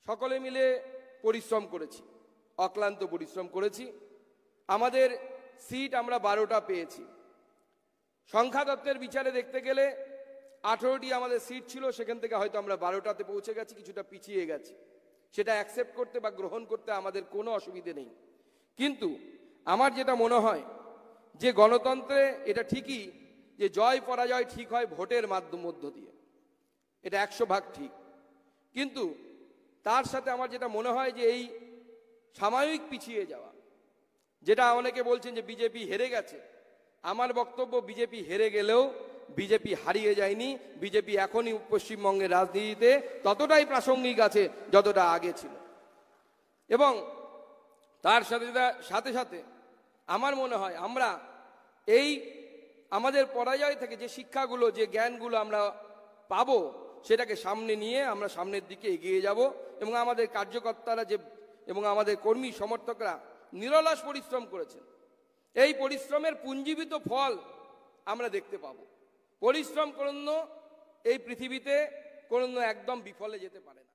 সকলে মিলে পরিশ্রম করেছি, অক্লান্ত পরিশ্রম করেছি। আমাদের সিট আমরা 12টা পেয়েছি। সংখ্যা তত্ত্বের বিচারে দেখতে গেলে 18টি আমাদের সিট ছিল, সেখান থেকে হয়তো আমরা 12টাতে পৌঁছে গেছি, কিছুটা পিছিয়ে গেছি। সেটা অ্যাকসেপ্ট করতে বা গ্রহণ করতে আমাদের কোনো অসুবিধে নেই। কিন্তু আমার যেটা মনে হয় যে গণতন্ত্রে এটা ঠিকই যে জয় পরাজয় ঠিক হয় ভোটের মধ্য দিয়ে, এটা 100 ভাগ ঠিক। কিন্তু তার সাথে আমার যেটা মনে হয় যে এই সাময়িক পিছিয়ে যাওয়া, যেটা অনেকে বলছেন যে বিজেপি হেরে গেছে, আমার বক্তব্য বিজেপি হেরে গেলেও বিজেপি হারিয়ে যায়নি। বিজেপি এখনই পশ্চিমবঙ্গের রাজনীতিতে ততটাই প্রাসঙ্গিক আছে যতটা আগে ছিল। এবং তার সাথে সাথে আমার মনে হয় আমরা এই আমাদের পরাজয় থেকে যে শিক্ষাগুলো, যে জ্ঞানগুলো আমরা পাবো, সেটাকে সামনে নিয়ে আমরা সামনের দিকে এগিয়ে যাব। এবং আমাদের কার্যকর্তারা এবং আমাদের কর্মী সমর্থকরা নিরলস পরিশ্রম করেছেন, এই পরিশ্রমের পুঞ্জীবিত ফল আমরা দেখতে পাবো। পরিশ্রম কোনো এই পৃথিবীতে কোনো একদম বিফলে যেতে পারে না।